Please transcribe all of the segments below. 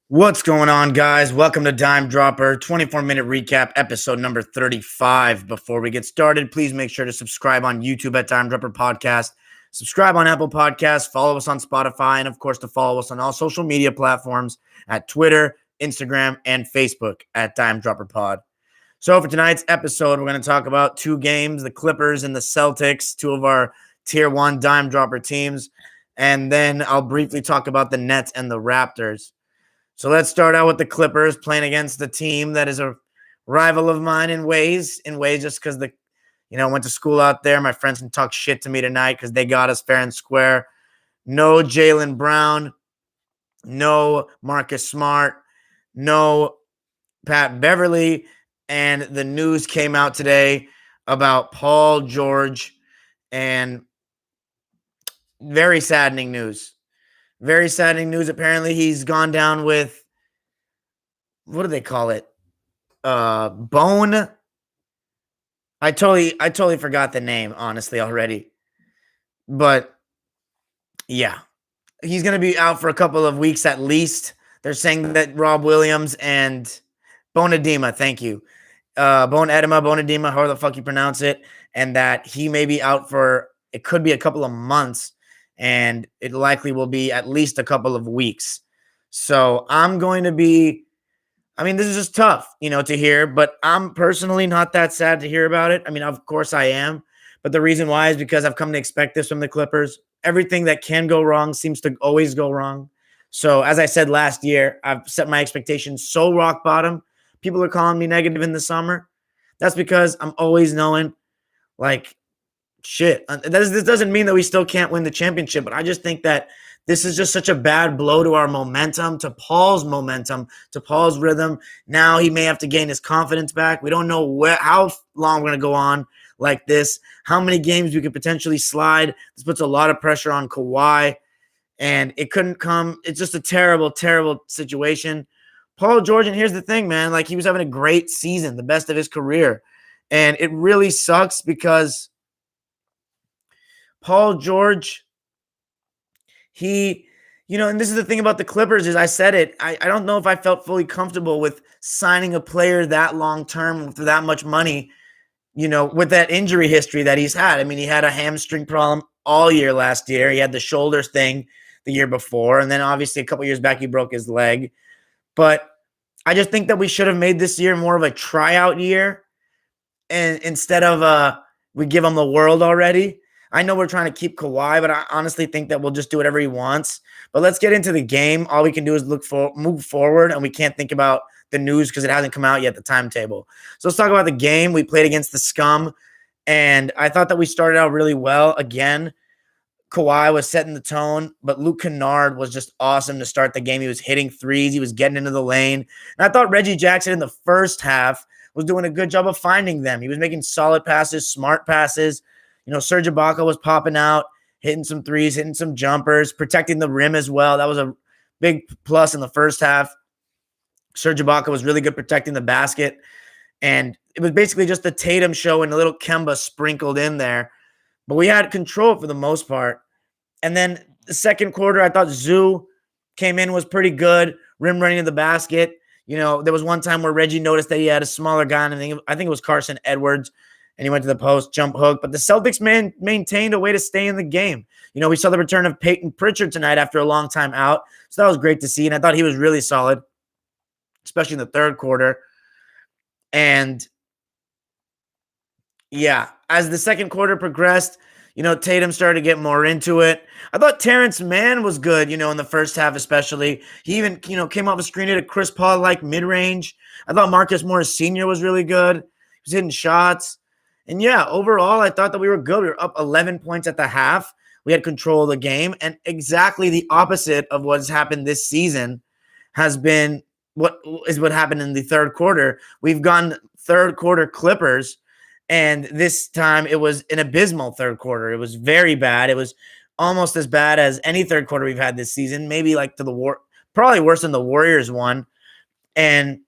What's going on, guys? Welcome to Dime Dropper 24-minute recap, episode number 35. Before we get started, please make sure to subscribe on YouTube at Dime Dropper Podcast, subscribe on Apple Podcasts, follow us on Spotify, and of course, to follow us on all social media platforms at Twitter, Instagram, and Facebook at Dime Dropper Pod. So, for tonight's episode, we're going to talk about two games, the Clippers and the Celtics, two of our Tier 1 Dime Dropper teams. And then I'll briefly talk about the Nets and the Raptors. So let's start out with the Clippers playing against the team that is a rival of mine in ways just because went to school out there. My friends can talk shit to me tonight because they got us fair and square. No Jaylen Brown, no Marcus Smart, no Pat Beverly, and the news came out today about Paul George, and very saddening news. Very saddening news. Apparently, he's gone down with, what do they call it? Bone. I totally forgot the name, honestly, already. But yeah, he's going to be out for a couple of weeks at least. They're saying that Rob Williams and bone edema, thank you. Bone edema, however the fuck you pronounce it, and that he may be out for, it could be a couple of months. And it likely will be at least a couple of weeks. So I'm going to be, this is just tough, to hear, but I'm personally not that sad to hear about it. Of course I am, but the reason why is because I've come to expect this from the Clippers. Everything that can go wrong seems to always go wrong. So as I said last year, I've set my expectations so rock bottom. People are calling me negative in the summer. That's because I'm always knowing, shit. This doesn't mean that we still can't win the championship, but I just think that this is just such a bad blow to our momentum, to Paul's rhythm. Now he may have to gain his confidence back. We don't know how long we're going to go on like this, how many games we could potentially slide. This puts a lot of pressure on Kawhi, and it couldn't come. It's just a terrible, terrible situation. Paul George, and here's the thing, man, he was having a great season, the best of his career, and it really sucks because Paul George, and this is the thing about the Clippers is I said it. I don't know if I felt fully comfortable with signing a player that long-term for that much money, with that injury history that he's had. He had a hamstring problem all year last year. He had the shoulder thing the year before. And then obviously a couple years back, he broke his leg. But I just think that we should have made this year more of a tryout year. And instead of we give him the world already. I know we're trying to keep Kawhi, but I honestly think that we'll just do whatever he wants. But let's get into the game. All we can do is move forward, and we can't think about the news because it hasn't come out yet, the timetable. So let's talk about the game. We played against the Scum, and I thought that we started out really well. Again, Kawhi was setting the tone, but Luke Kennard was just awesome to start the game. He was hitting threes. He was getting into the lane. And I thought Reggie Jackson in the first half was doing a good job of finding them. He was making solid passes, smart passes. Serge Ibaka was popping out, hitting some threes, hitting some jumpers, protecting the rim as well. That was a big plus in the first half. Serge Ibaka was really good protecting the basket. And it was basically just the Tatum show and a little Kemba sprinkled in there. But we had control for the most part. And then the second quarter, I thought Zoo came in, was pretty good, rim running to the basket. There was one time where Reggie noticed that he had a smaller guy, and I think it was Carson Edwards. And he went to the post, jump hook. But the Celtics maintained a way to stay in the game. We saw the return of Peyton Pritchard tonight after a long time out. So that was great to see. And I thought he was really solid, especially in the third quarter. And yeah, as the second quarter progressed, Tatum started to get more into it. I thought Terrence Mann was good, in the first half especially. He even, came off a screen at a Chris Paul-like mid-range. I thought Marcus Morris Sr. was really good. He was hitting shots. And yeah, overall, I thought that we were good. We were up 11 points at the half. We had control of the game. And exactly the opposite of what has happened this season has been what happened in the third quarter. We've gone third quarter Clippers, and this time it was an abysmal third quarter. It was very bad. It was almost as bad as any third quarter we've had this season, maybe probably worse than the Warriors one. And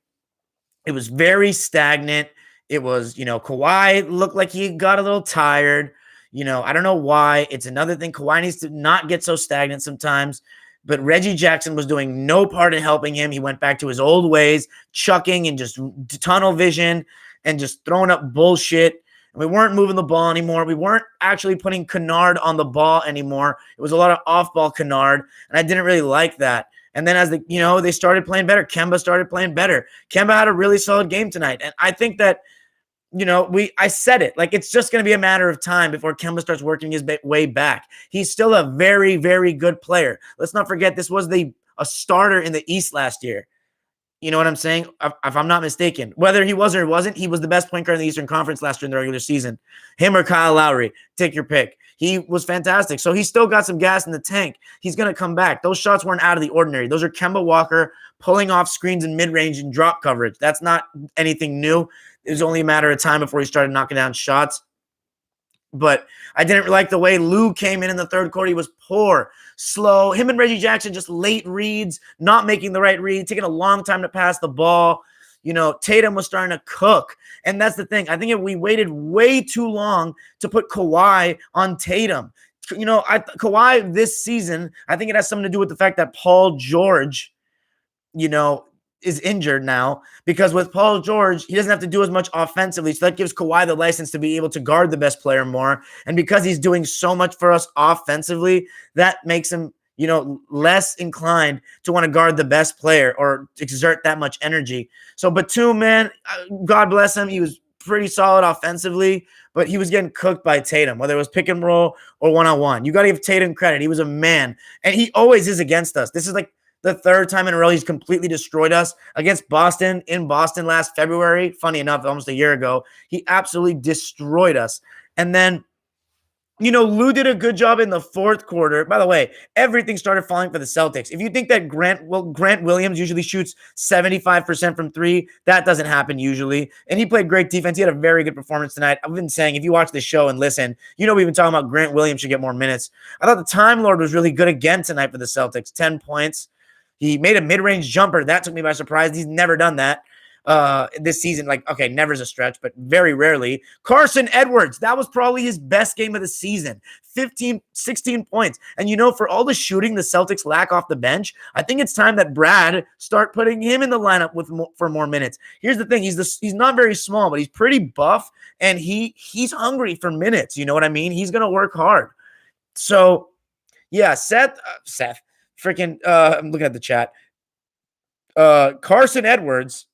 it was very stagnant. It was, Kawhi looked like he got a little tired. I don't know why. It's another thing. Kawhi needs to not get so stagnant sometimes. But Reggie Jackson was doing no part in helping him. He went back to his old ways, chucking and just tunnel vision and just throwing up bullshit. And we weren't moving the ball anymore. We weren't actually putting Kennard on the ball anymore. It was a lot of off-ball Kennard, and I didn't really like that. And then as they started playing better, Kemba started playing better. Kemba had a really solid game tonight. And I think that, I said it, like it's just going to be a matter of time before Kemba starts working his way back. He's still a very, very good player. Let's not forget this was a starter in the East last year. You know what I'm saying? If I'm not mistaken, whether he was or he wasn't, he was the best point guard in the Eastern Conference last year in the regular season. Him or Kyle Lowry, take your pick. He was fantastic. So he's still got some gas in the tank. He's going to come back. Those shots weren't out of the ordinary. Those are Kemba Walker pulling off screens in mid-range and drop coverage. That's not anything new. It was only a matter of time before he started knocking down shots. But I didn't like the way Lou came in the third quarter. He was poor, slow. Him and Reggie Jackson just late reads, not making the right read, taking a long time to pass the ball. Tatum was starting to cook. And that's the thing. I think we waited way too long to put Kawhi on Tatum. Kawhi this season, I think it has something to do with the fact that Paul George, is injured now, because with Paul George, he doesn't have to do as much offensively. So that gives Kawhi the license to be able to guard the best player more. And because he's doing so much for us offensively, that makes him, less inclined to want to guard the best player or exert that much energy. So Batum, man, God bless him. He was pretty solid offensively, but he was getting cooked by Tatum, whether it was pick and roll or one-on-one. You got to give Tatum credit. He was a man, and he always is against us. This is like the third time in a row he's completely destroyed us. Against Boston, in Boston last February, funny enough, almost a year ago, he absolutely destroyed us. And then, Lou did a good job in the fourth quarter. By the way, everything started falling for the Celtics. If you think that Grant Williams usually shoots 75% from three, that doesn't happen usually. And he played great defense. He had a very good performance tonight. I've been saying, if you watch the show and listen, we've been talking about Grant Williams should get more minutes. I thought the Time Lord was really good again tonight for the Celtics. 10 points. He made a mid-range jumper. That took me by surprise. He's never done that this season. Like, okay, never is a stretch, but very rarely. Carson Edwards, that was probably his best game of the season. 16 points. And, for all the shooting the Celtics lack off the bench, I think it's time that Brad start putting him in the lineup for more minutes. Here's the thing. He's not very small, but he's pretty buff, and he's hungry for minutes. You know what I mean? He's going to work hard. So, yeah, Seth. Freaking, I'm looking at the chat. Carson Edwards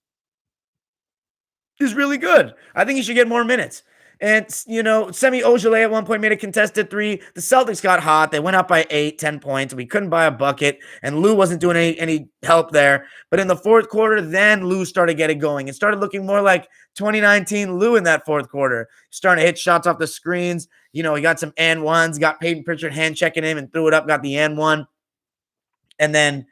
is really good. I think he should get more minutes. And, Semi Ojeleye at one point made a contested three. The Celtics got hot. They went up by 10 points. We couldn't buy a bucket, and Lou wasn't doing any help there. But in the fourth quarter, then Lou started getting going. It started looking more like 2019 Lou in that fourth quarter. Starting to hit shots off the screens. He got some and ones, got Peyton Pritchard hand checking him and threw it up, got the and one. And then,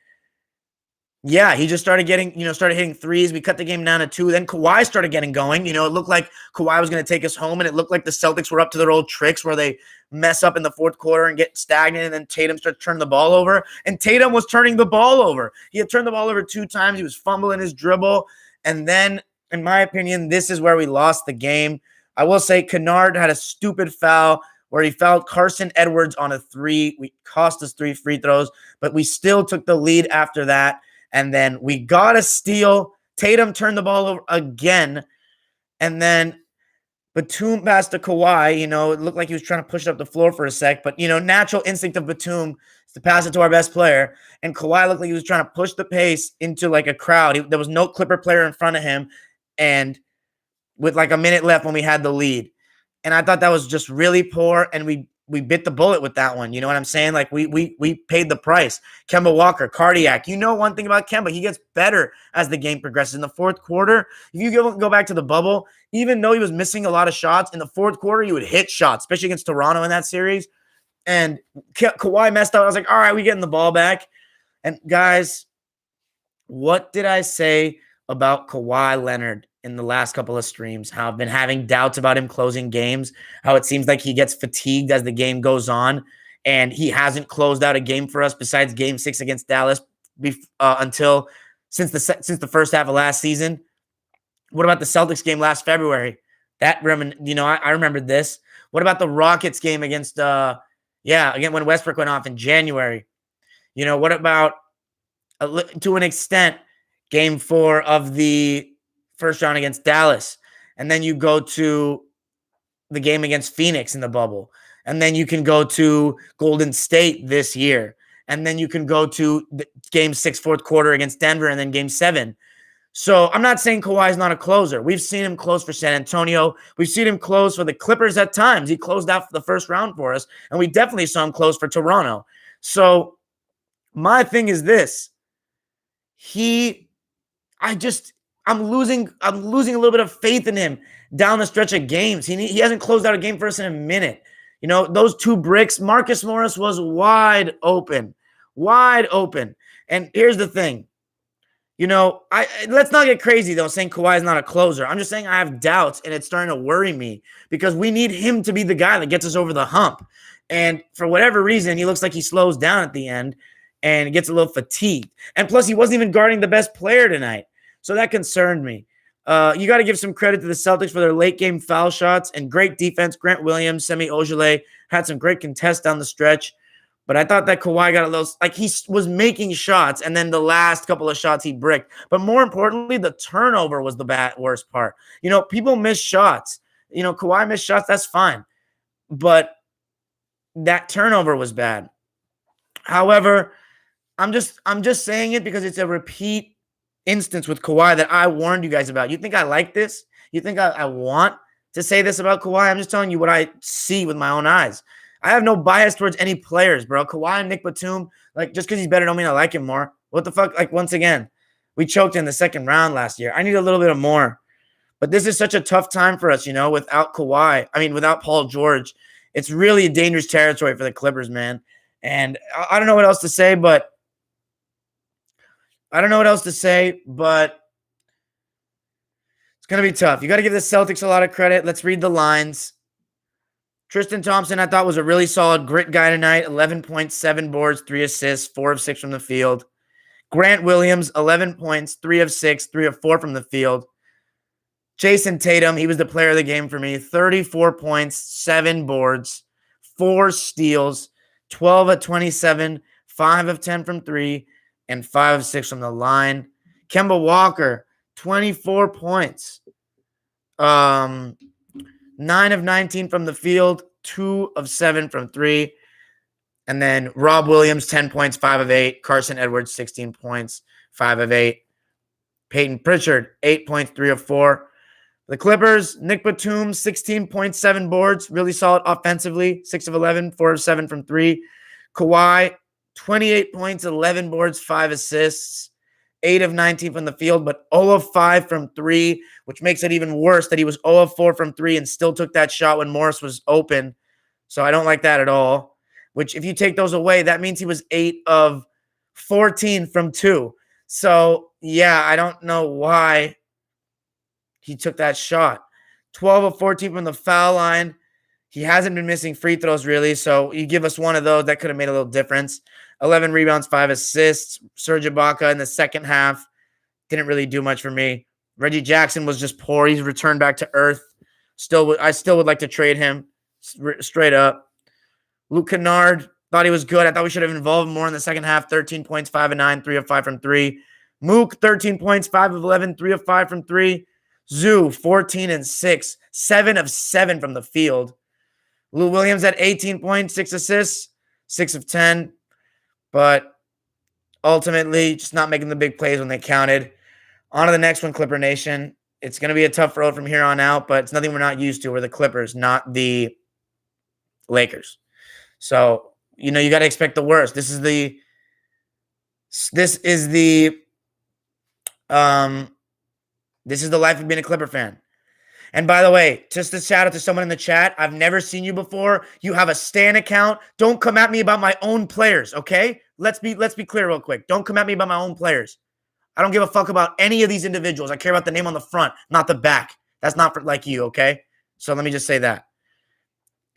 yeah, he just started hitting threes. We cut the game down to 2. Then Kawhi started getting going. It looked like Kawhi was going to take us home, and it looked like the Celtics were up to their old tricks where they mess up in the fourth quarter and get stagnant, and then Tatum starts turning the ball over. And Tatum was turning the ball over. He had turned the ball over 2 times. He was fumbling his dribble. And then, in my opinion, this is where we lost the game. I will say Kennard had a stupid foul where he fouled Carson Edwards on a 3. We cost us 3 free throws, but we still took the lead after that. And then we got a steal. Tatum turned the ball over again. And then Batum passed to Kawhi. It looked like he was trying to push it up the floor for a sec. But, natural instinct of Batum is to pass it to our best player. And Kawhi looked like he was trying to push the pace into like a crowd. There was no Clipper player in front of him. And with like a minute left when we had the lead. And I thought that was just really poor, and we bit the bullet with that one. You know what I'm saying? Like, we paid the price. Kemba Walker, cardiac. One thing about Kemba, he gets better as the game progresses. In the fourth quarter, if you go back to the bubble, even though he was missing a lot of shots, in the fourth quarter, he would hit shots, especially against Toronto in that series. And Kawhi messed up. I was like, all right, we getting the ball back. And guys, what did I say about Kawhi Leonard in the last couple of streams? How I've been having doubts about him closing games, how it seems like he gets fatigued as the game goes on, and he hasn't closed out a game for us besides Game 6 against Dallas since the first half of last season. What about the Celtics game last February? I remembered this. What about the Rockets game against again when Westbrook went off in January? What about, to an extent, game 4 of the first round against Dallas? And then you go to the game against Phoenix in the bubble. And then you can go to Golden State this year. And then you can go to game 6, fourth quarter against Denver, and then game 7. So I'm not saying Kawhi's not a closer. We've seen him close for San Antonio. We've seen him close for the Clippers at times. He closed out for the first round for us, and we definitely saw him close for Toronto. So my thing is this. I'm losing a little bit of faith in him down the stretch of games. He hasn't closed out a game for us in a minute. Those 2 bricks, Marcus Morris was wide open. And here's the thing. Let's not get crazy, though, saying Kawhi is not a closer. I'm just saying I have doubts, and it's starting to worry me because we need him to be the guy that gets us over the hump. And for whatever reason, he looks like he slows down at the end and gets a little fatigued. And plus, he wasn't even guarding the best player tonight. So that concerned me. You got to give some credit to the Celtics for their late-game foul shots and great defense. Grant Williams, Semi Ojeleye had some great contests down the stretch. But I thought that Kawhi got a little, he was making shots, and then the last couple of shots he bricked. But more importantly, the turnover was the worst part. People miss shots. Kawhi missed shots, that's fine. But that turnover was bad. However, I'm just saying it because it's a repeat instance with Kawhi that I warned you guys about. You think I like this? You think I want to say this about Kawhi? I'm just telling you what I see with my own eyes. I have no bias towards any players, bro. Kawhi and Nick Batum, just because he's better don't mean I like him more. What the fuck? Once again, we choked in the second round last year. I need a little bit of more. But this is such a tough time for us, without Kawhi. without Paul George. It's really a dangerous territory for the Clippers, man. And I don't know what else to say, but it's going to be tough. You got to give the Celtics a lot of credit. Let's read the lines. Tristan Thompson, I thought, was a really solid grit guy tonight. 11.7 boards, 3 assists, 4 of 6 from the field. Grant Williams, 11 points, 3 of 6, 3 of 4 from the field. Jason Tatum, he was the player of the game for me. 34 points, 7 boards, 4 steals, 12 of 27, 5 of 10 from 3, and 5 of 6 from the line. Kemba Walker, 24 points. 9 of 19 from the field, 2 of 7 from 3. And then Rob Williams, 10 points, 5 of 8. Carson Edwards, 16 points, 5 of 8. Peyton Pritchard, 8 points, 3 of 4. The Clippers, Nick Batum, 16.7 boards, really solid offensively, 6 of 11, 4 of 7 from 3. Kawhi, 28 points, 11 boards, 5 assists. 8 of 19 from the field, but 0 of 5 from 3, which makes it even worse that he was 0 of 4 from 3 and still took that shot when Morris was open. So I don't like that at all, which if you take those away, that means he was 8 of 14 from 2. So, yeah, I don't know why he took that shot. 12 of 14 from the foul line. He hasn't been missing free throws, really, so you give us one of those, that could have made a little difference. 11 rebounds, 5 assists. Serge Ibaka in the second half didn't really do much for me. Reggie Jackson was just poor. He's returned back to earth. I still would like to trade him straight up. Luke Kennard, thought he was good. I thought we should have involved him more in the second half. 13 points, 5 of 9, 3 of 5 from 3. Mook, 13 points, 5 of 11, 3 of 5 from 3. Zoo, 14 and 6, 7 of 7 from the field. Lou Williams at 18 points, 6 assists, 6 of 10. But ultimately, just not making the big plays when they counted. On to the next one, Clipper Nation. It's going to be a tough road from here on out, but it's nothing we're not used to. We're the Clippers, not the Lakers. So, you got to expect the worst. This is the life of being a Clipper fan. And by the way, just a shout out to someone in the chat. I've never seen you before. You have a Stan account. Don't come at me about my own players, okay? Let's be clear real quick. Don't come at me about my own players. I don't give a fuck about any of these individuals. I care about the name on the front, not the back. That's not like you, okay? So let me just say that.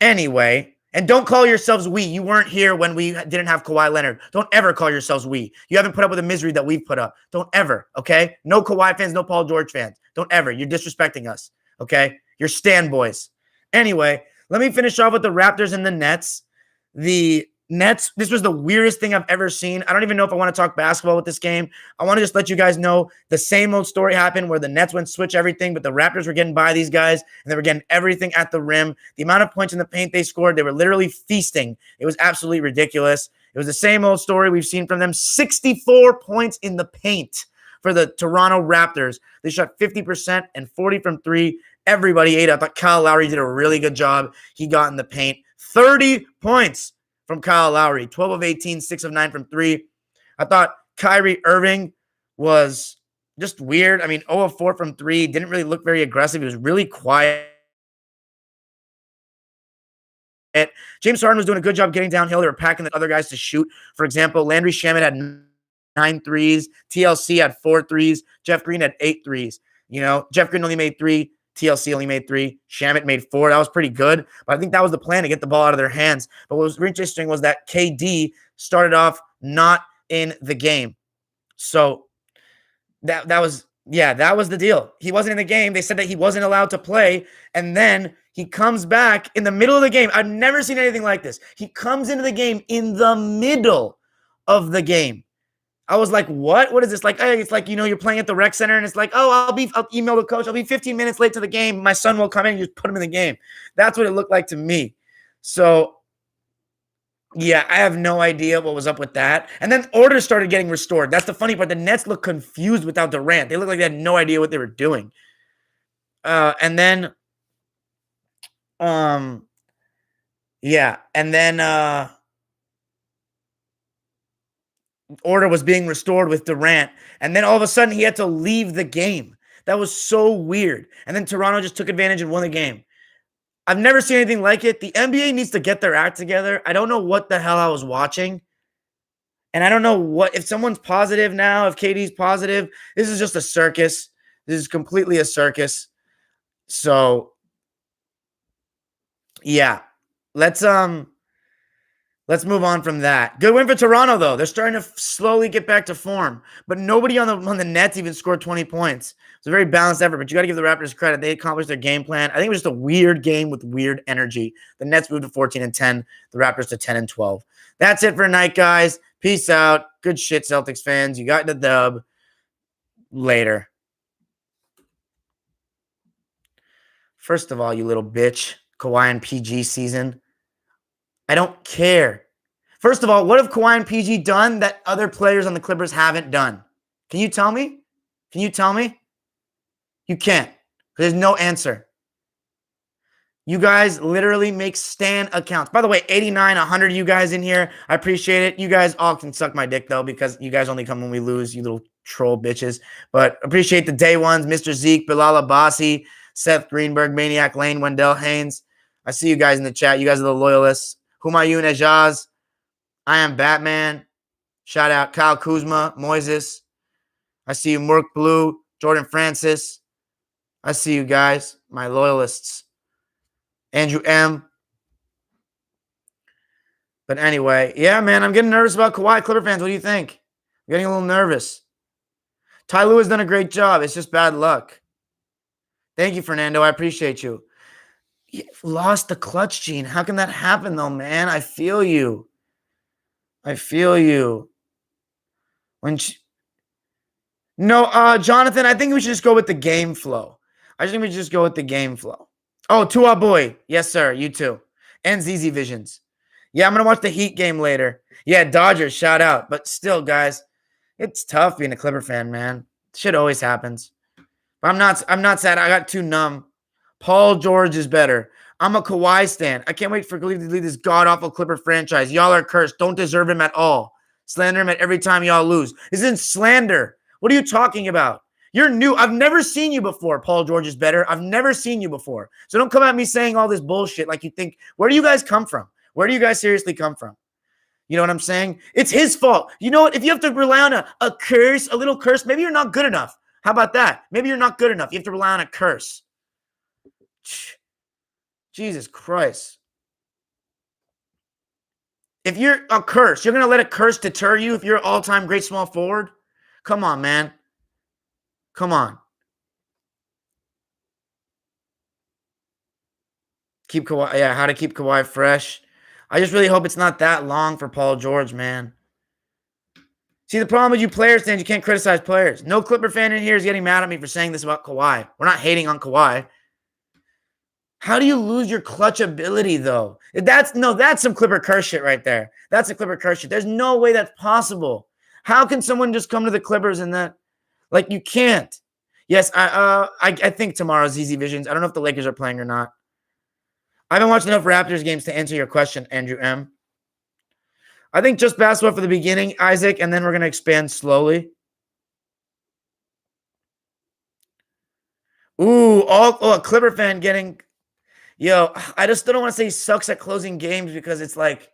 Anyway, and don't call yourselves we. You weren't here when we didn't have Kawhi Leonard. Don't ever call yourselves we. You haven't put up with the misery that we've put up. Don't ever, okay? No Kawhi fans, no Paul George fans. Don't ever. You're disrespecting us. Okay, you're Stan boys. Anyway, let me finish off with the Raptors and the Nets. The Nets, this was the weirdest thing I've ever seen. I don't even know if I want to talk basketball with this game. I want to just let you guys know the same old story happened where the Nets went switch everything, but the Raptors were getting by these guys, and they were getting everything at the rim. The amount of points in the paint they scored, they were literally feasting. It was absolutely ridiculous. It was the same old story we've seen from them. 64 points in the paint for the Toronto Raptors. They shot 50% and 40 from three. Everybody ate. I thought Kyle Lowry did a really good job. He got in the paint. 30 points from Kyle Lowry. 12 of 18, 6 of 9 from three. I thought Kyrie Irving was just weird. I mean, 0 of 4 from three. Didn't really look very aggressive. He was really quiet. James Harden was doing a good job getting downhill. They were packing the other guys to shoot. For example, Landry Shamet had 9 threes. TLC had 4 threes. Jeff Green had 8 threes. You know, Jeff Green only made 3. TLC only made 3. Shamet made 4. That was pretty good. But I think that was the plan, to get the ball out of their hands. But what was really interesting was that KD started off not in the game. So that was the deal. He wasn't in the game. They said that he wasn't allowed to play. And then he comes back in the middle of the game. I've never seen anything like this. He comes into the game in the middle of the game. I was like, what? What is this? Like, hey, it's like, you know, you're playing at the rec center and it's like, oh, I'll email the coach. I'll be 15 minutes late to the game. My son will come in and you just put him in the game. That's what it looked like to me. So, yeah, I have no idea what was up with that. And then order started getting restored. That's the funny part. The Nets look confused without Durant. They look like they had no idea what they were doing. And then order was being restored with Durant, and then all of a sudden he had to leave the game. That was so weird. And then Toronto just took advantage and won the game. I've never seen anything like it. The NBA needs to get their act together. I don't know what the hell I was watching. And I don't know what, if someone's positive now, if KD's positive, this is just a circus. This is completely a circus. So yeah, let's move on from that. Good win for Toronto, though. They're starting to slowly get back to form. But nobody on the Nets even scored 20 points. It's a very balanced effort, but you got to give the Raptors credit. They accomplished their game plan. I think it was just a weird game with weird energy. The Nets moved to 14-10. The Raptors to 10-12. That's it for tonight, guys. Peace out. Good shit, Celtics fans. You got the dub. Later. First of all, you little bitch, Kawhi and PG season. I don't care. First of all, what have Kawhi and PG done that other players on the Clippers haven't done? Can you tell me? Can you tell me? You can't. There's no answer. You guys literally make Stan accounts. By the way, 89, 100 of you guys in here. I appreciate it. You guys all can suck my dick, though, because you guys only come when we lose, you little troll bitches. But appreciate the day ones, Mr. Zeke, Bilal Abbasi, Seth Greenberg, Maniac Lane, Wendell Haynes. I see you guys in the chat. You guys are the loyalists. Humayun Ejaz, I am Batman. Shout out Kyle Kuzma, Moises. I see you, Merk Blue, Jordan Francis. I see you guys, my loyalists. Andrew M. But anyway, yeah, man, I'm getting nervous about Kawhi. Clipper fans, what do you think? I'm getting a little nervous. Ty Lue has done a great job. It's just bad luck. Thank you, Fernando. I appreciate you. You've lost the clutch gene. How can that happen, though, man? I feel you. I feel you. Jonathan, I think we should just go with the game flow. I think we should just go with the game flow. Oh, Tua boy. Yes, sir. You too. And ZZ Visions. Yeah, I'm going to watch the Heat game later. Yeah, Dodgers, shout out. But still, guys, it's tough being a Clipper fan, man. Shit always happens. But I'm not sad. I got too numb. Paul George is better. I'm a Kawhi stan. I can't wait for Cleveland to leave this god-awful Clipper franchise. Y'all are cursed. Don't deserve him at all. Slander him at every time y'all lose. This isn't slander. What are you talking about? You're new. I've never seen you before. Paul George is better. I've never seen you before. So don't come at me saying all this bullshit like you think. Where do you guys come from? Where do you guys seriously come from? You know what I'm saying? It's his fault. You know what? If you have to rely on a curse, a little curse, maybe you're not good enough. How about that? Maybe you're not good enough. You have to rely on a curse. Jesus Christ. If you're a curse, you're going to let a curse deter you if you're an all-time great small forward? Come on, man. Come on. Keep Kawhi. Yeah, how to keep Kawhi fresh. I just really hope it's not that long for Paul George, man. See, the problem with you players fans, you can't criticize players. No Clipper fan in here is getting mad at me for saying this about Kawhi. We're not hating on Kawhi. How do you lose your clutch ability, though? That's some Clipper curse shit right there. That's a Clipper curse shit. There's no way that's possible. How can someone just come to the Clippers and that? Like, you can't. Yes, I think tomorrow's easy visions. I don't know if the Lakers are playing or not. I haven't watched enough Raptors games to answer your question, Andrew M. I think just basketball for the beginning, Isaac, and then we're going to expand slowly. Ooh, a Clipper fan getting... Yo, I just still don't want to say he sucks at closing games because it's like...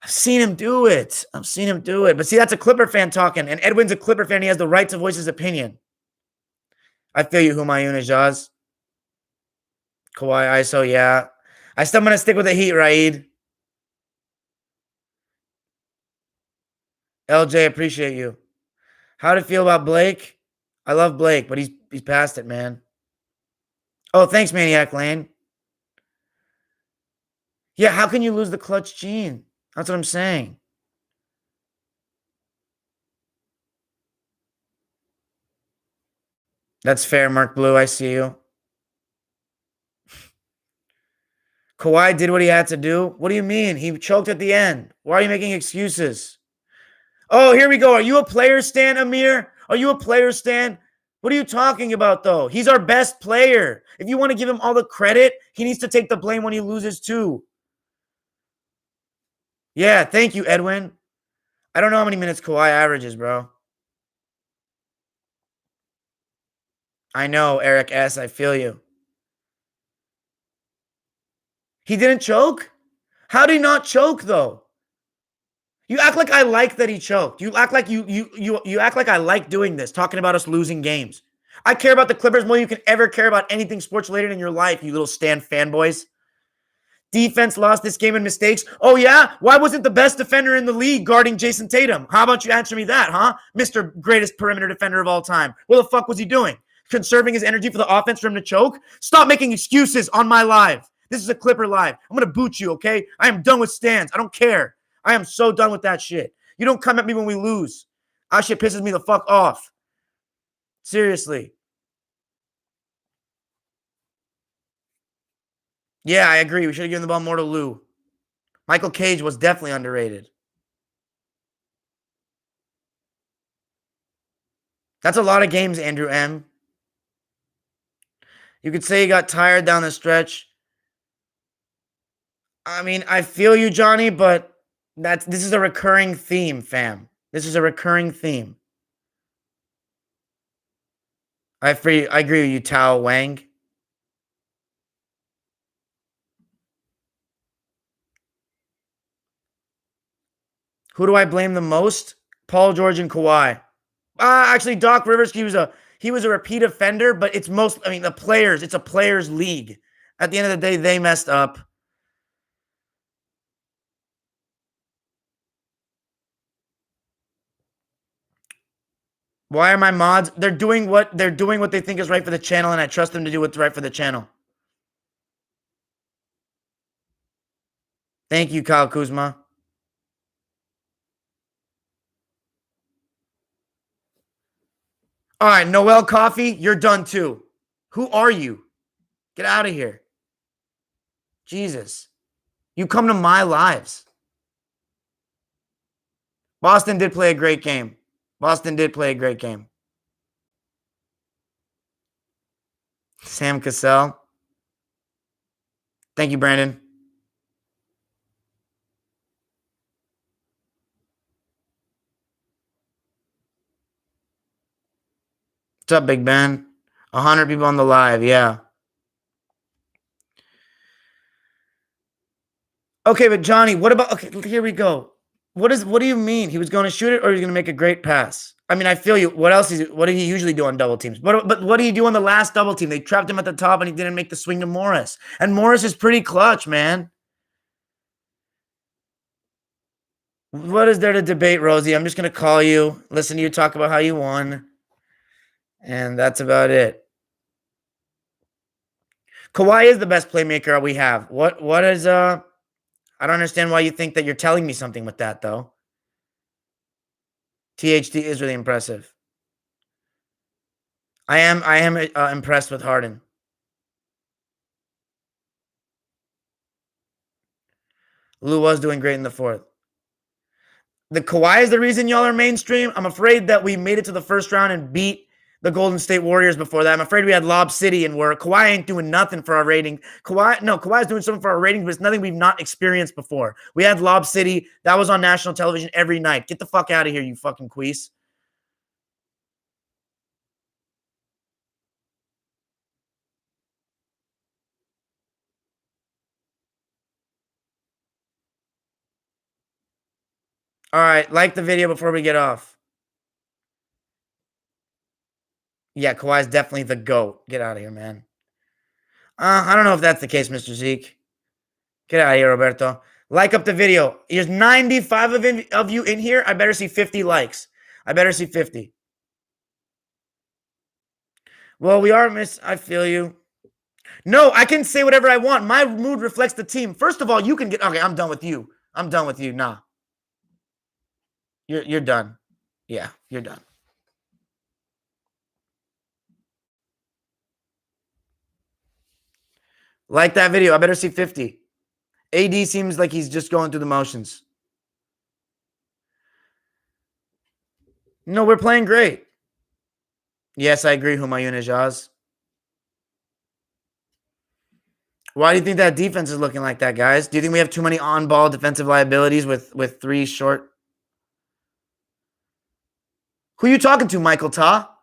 I've seen him do it. But see, that's a Clipper fan talking, and Edwin's a Clipper fan. He has the right to voice his opinion. I feel you, Humayun Ajaz. Kawhi ISO, yeah. I still going to stick with the Heat, Raid. LJ, appreciate you. How do you feel about Blake? I love Blake, but he's past it, man. Oh, thanks, Maniac Lane. Yeah, how can you lose the clutch gene? That's what I'm saying. That's fair, Mark Blue. I see you. Kawhi did what he had to do. What do you mean? He choked at the end. Why are you making excuses? Oh, here we go. Are you a player stan, Amir? Are you a player stan? What are you talking about, though? He's our best player. If you want to give him all the credit, he needs to take the blame when he loses, too. Yeah, thank you, Edwin. I don't know how many minutes Kawhi averages, bro. I know, Eric S. I feel you. He didn't choke? How did he not choke, though? You act like I like that he choked. You act like you act like I like doing this, talking about us losing games. I care about the Clippers more than you can ever care about anything sports related in your life, you little Stan fanboys. Defense lost this game in mistakes. Oh, yeah? Why wasn't the best defender in the league guarding Jason Tatum? How about you answer me that, huh? Mr. Greatest perimeter defender of all time. What the fuck was he doing? Conserving his energy for the offense for him to choke? Stop making excuses on my live. This is a Clipper live. I'm going to boot you, okay? I am done with stands. I don't care. I am so done with that shit. You don't come at me when we lose. That shit pisses me the fuck off. Seriously. Yeah, I agree. We should have given the ball more to Lou. Michael Cage was definitely underrated. That's a lot of games, Andrew M. You could say he got tired down the stretch. I mean, I feel you, Johnny, but this is a recurring theme, fam. This is a recurring theme. I agree with you, Tao Wang. Who do I blame the most? Paul George and Kawhi. Actually, Doc Rivers, he was a repeat offender, but it's the players. It's a players' league. At the end of the day, they messed up. Why are my mods? They're doing what they think is right for the channel, and I trust them to do what's right for the channel. Thank you, Kyle Kuzma. All right, Noel Coffee, you're done too. Who are you? Get out of here. Jesus. You come to my lives. Boston did play a great game. Sam Cassell. Thank you, Brandon. What's up, Big Ben? 100 people on the live, yeah. Okay, but Johnny, what about... Okay, here we go. What do you mean? He was going to shoot it or he's going to make a great pass? I mean, I feel you. What did he usually do on double teams? But what did he do on the last double team? They trapped him at the top and he didn't make the swing to Morris. And Morris is pretty clutch, man. What is there to debate, Rosie? I'm just going to call you, listen to you talk about how you won. And that's about it. Kawhi is the best playmaker we have. What is I don't understand why you think that you're telling me something with that, though. THT is really impressive. I am impressed with Harden. Lou was doing great in the fourth. The Kawhi is the reason y'all are mainstream. I'm afraid that we made it to the first round and beat the Golden State Warriors before that. I'm afraid we had Lob City and where Kawhi ain't doing nothing for our rating. Kawhi's doing something for our ratings, but it's nothing we've not experienced before. We had Lob City. That was on national television every night. Get the fuck out of here, you fucking queese. All right, like the video before we get off. Yeah, Kawhi's definitely the GOAT. Get out of here, man. I don't know if that's the case, Mr. Zeke. Get out of here, Roberto. Like up the video. There's 95 of you in here. I better see 50 likes. I better see 50. Well, we are I feel you. No, I can say whatever I want. My mood reflects the team. First of all, you can get okay. I'm done with you. I'm done with you. Nah, you're done. Yeah, you're done. Like that video. I better see 50. AD seems like he's just going through the motions. No, we're playing great. Yes, I agree, Humayun Ijaz. Why do you think that defense is looking like that, guys? Do you think we have too many on-ball defensive liabilities with three short? Who you talking to, Michael Ta?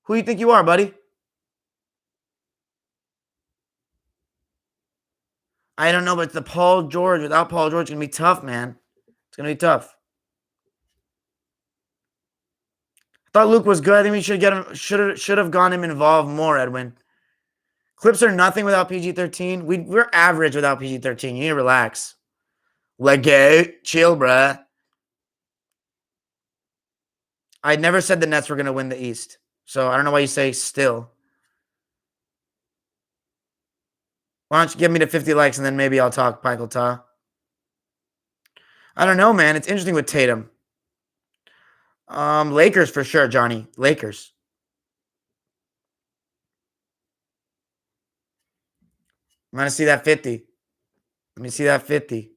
Who you think you are, buddy? I don't know, but the Paul George, without Paul George, it's going to be tough, man. It's going to be tough. I thought Luke was good. I think we should have gone him involved more, Edwin. Clips are nothing without PG-13. We're average without PG-13. You need to relax. Let go. Chill, bruh. I never said the Nets were going to win the East. So I don't know why you say still. Why don't you give me to 50 likes and then maybe I'll talk, Michael Ta. I don't know, man. It's interesting with Tatum. Lakers for sure, Johnny. Lakers. I'm going to see that 50. Let me see that 50.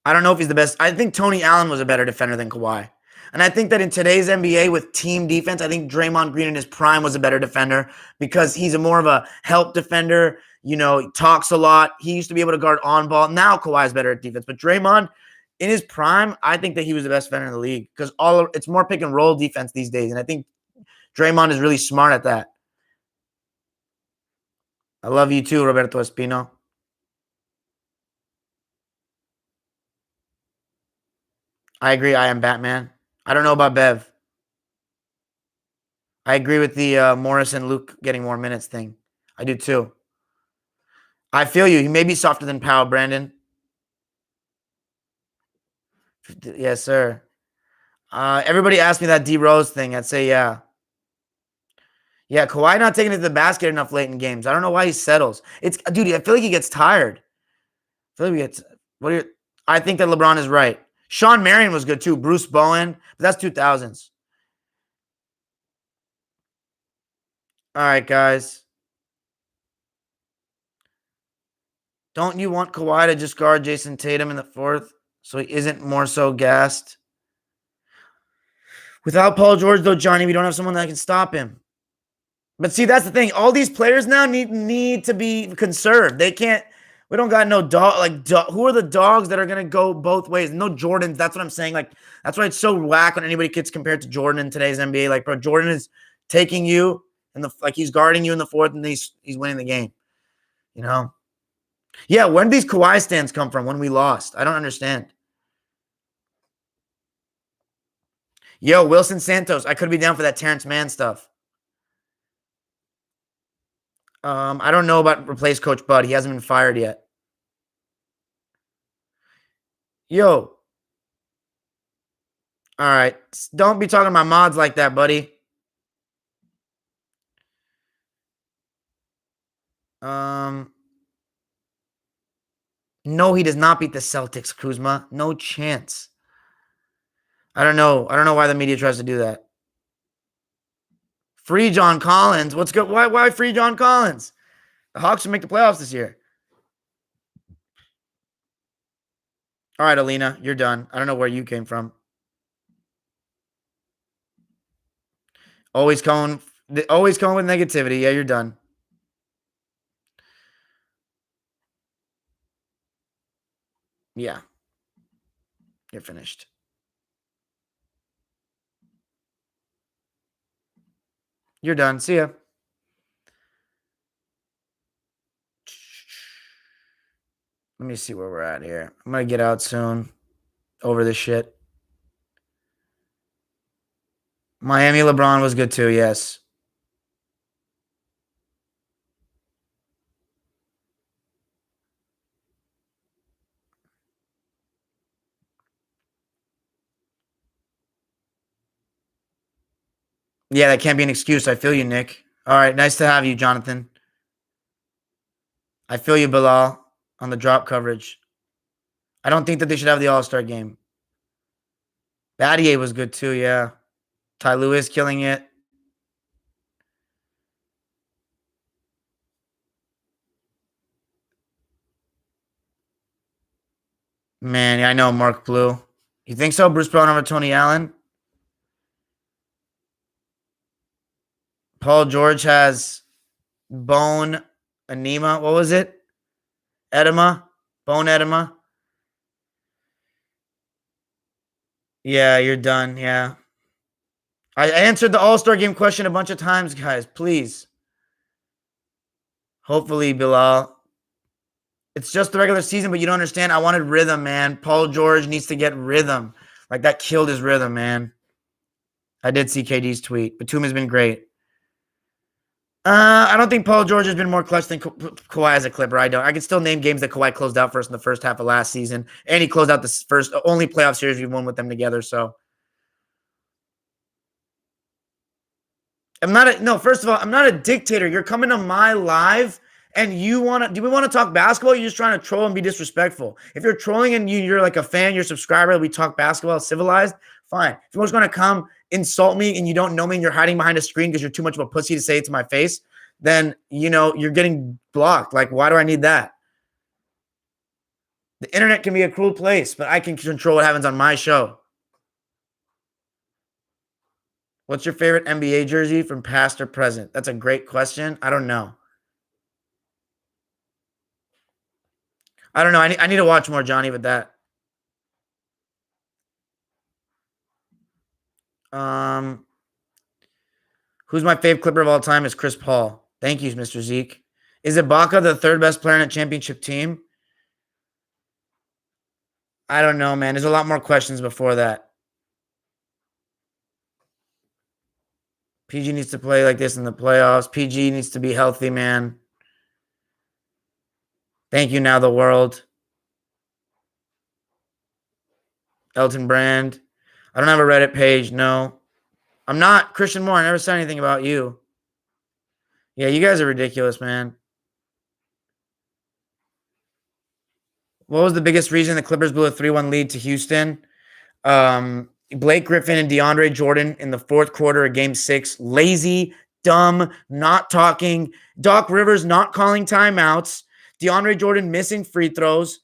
I don't know if he's the best. I think Tony Allen was a better defender than Kawhi. And I think that in today's NBA with team defense, I think Draymond Green in his prime was a better defender because he's more of a help defender. You know, he talks a lot. He used to be able to guard on ball. Now Kawhi's better at defense. But Draymond, in his prime, I think that he was the best defender in the league because it's more pick and roll defense these days. And I think Draymond is really smart at that. I love you too, Roberto Espino. I agree. I am Batman. I don't know about Bev. I agree with the Morris and Luke getting more minutes thing. I do too. I feel you. He may be softer than Powell, Brandon. Yes, sir. Everybody asked me that D Rose thing. I'd say yeah. Yeah, Kawhi not taking it to the basket enough late in games. I don't know why he settles. Dude, I feel like he gets tired. I feel like he gets. I think that LeBron is right. Sean Marion was good too. Bruce Bowen, but that's 2000s. All right, guys. Don't you want Kawhi to just guard Jason Tatum in the fourth so he isn't more so gassed? Without Paul George, though, Johnny, we don't have someone that can stop him. But see, that's the thing. All these players now need to be conserved. They can't. We don't got no dog. Who are the dogs that are gonna go both ways? No Jordans. That's what I'm saying. Like, that's why it's so whack when anybody gets compared to Jordan in today's NBA. Like, bro, Jordan is taking you and he's guarding you in the fourth, and he's winning the game. You know? Yeah. When did these Kawhi stands come from? When we lost? I don't understand. Yo, Wilson Santos. I could be down for that Terrence Mann stuff. I don't know about replace Coach Bud. He hasn't been fired yet. Yo. All right. Don't be talking about mods like that, buddy. No, he does not beat the Celtics, Kuzma. No chance. I don't know. I don't know why the media tries to do that. Free John Collins. What's good? Why free John Collins? The Hawks should make the playoffs this year. All right, Alina, you're done. I don't know where you came from. Always coming with negativity. Yeah, you're done. Yeah. You're finished. You're done. See ya. Let me see where we're at here. I'm going to get out soon. Over this shit. Miami LeBron was good too, yes. Yeah, that can't be an excuse. I feel you, Nick. All right, nice to have you, Jonathan. I feel you, Bilal, on the drop coverage. I don't think that they should have the All-Star game. Battier was good too, yeah. Ty Lewis killing it. Man, yeah, I know Mark Blue. You think so? Bruce Brown over Tony Allen? Paul George has bone edema. What was it? Edema? Bone edema? Yeah, you're done. Yeah. I answered the All-Star game question a bunch of times, guys. Please. Hopefully, Bilal. It's just the regular season, but you don't understand. I wanted rhythm, man. Paul George needs to get rhythm. Like, that killed his rhythm, man. I did see KD's tweet. Batum has been great. I don't think Paul George has been more clutch than Kawhi as a Clipper. I don't. I can still name games that Kawhi closed out first in the first half of last season, and he closed out the first only playoff series we've won with them together. So first of all, I'm not a dictator. You're coming to my live and do we want to talk basketball? You're just trying to troll and be disrespectful. If you're trolling and you're like a fan, you're a subscriber, we talk basketball civilized, fine. If you're just going to come insult me and you don't know me and you're hiding behind a screen because you're too much of a pussy to say it to my face, then, you're getting blocked. Like, why do I need that? The internet can be a cruel place, but I can control what happens on my show. What's your favorite NBA jersey from past or present? That's a great question. I don't know. I need to watch more Johnny with that. Who's my favorite Clipper of all time is Chris Paul. Thank you, Mr. Zeke. Is Ibaka the third best player in a championship team? I don't know, man. There's a lot more questions before that. PG needs to play like this in the playoffs. PG needs to be healthy, man. Thank you, Now the World. Elton Brand. I don't have a Reddit page, no. I'm not Christian Moore. I never said anything about you. Yeah, you guys are ridiculous, man. What was the biggest reason the Clippers blew a 3-1 lead to Houston? Blake Griffin and DeAndre Jordan in the fourth quarter of Game 6. Lazy, dumb, not talking. Doc Rivers not calling timeouts. DeAndre Jordan missing free throws.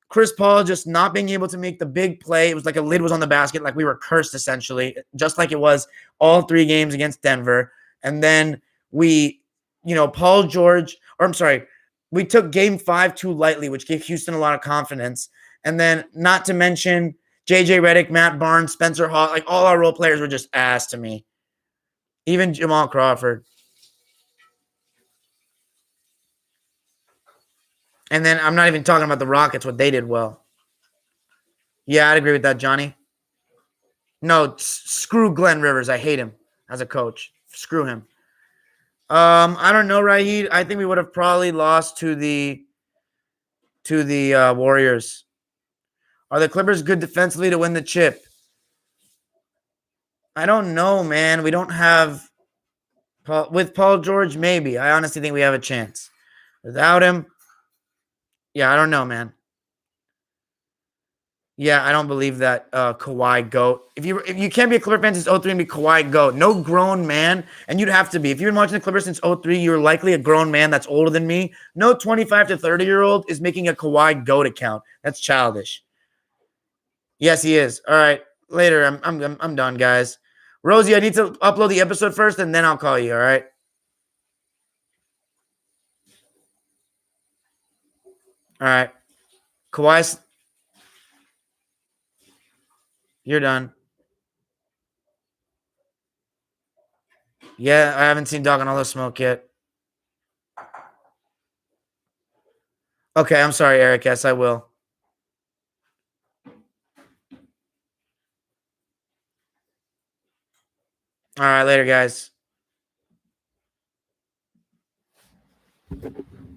Chris Paul just not being able to make the big play. It was like a lid was on the basket, like we were cursed essentially, just like it was all 3 games against Denver. And then we took Game 5 too lightly, which gave Houston a lot of confidence. And then not to mention JJ Redick, Matt Barnes, Spencer Hall, like all our role players were just ass to me. Even Jamal Crawford. And then I'm not even talking about the Rockets, what they did well. Yeah, I'd agree with that, Johnny. No, screw Glenn Rivers. I hate him as a coach. Screw him. I don't know, Raheed. I think we would have probably lost to the Warriors. Are the Clippers good defensively to win the chip? I don't know, man. We don't have with Paul George, maybe. I honestly think we have a chance. Without him, yeah, I don't know, man. Yeah, I don't believe that Kawhi GOAT. If you can't be a Clipper fan since '03 and be Kawhi GOAT, no grown man, and you'd have to be. If you've been watching the Clippers since '03, you're likely a grown man that's older than me. No 25 to 30-year-old is making a Kawhi GOAT account. That's childish. Yes, he is. All right. Later. I'm done, guys. Rosie, I need to upload the episode first and then I'll call you, all right? All right. Kawhi, you're done. Yeah, I haven't seen Dog on All the Smoke yet. Okay, I'm sorry, Eric. Yes, I will. All right, later, guys.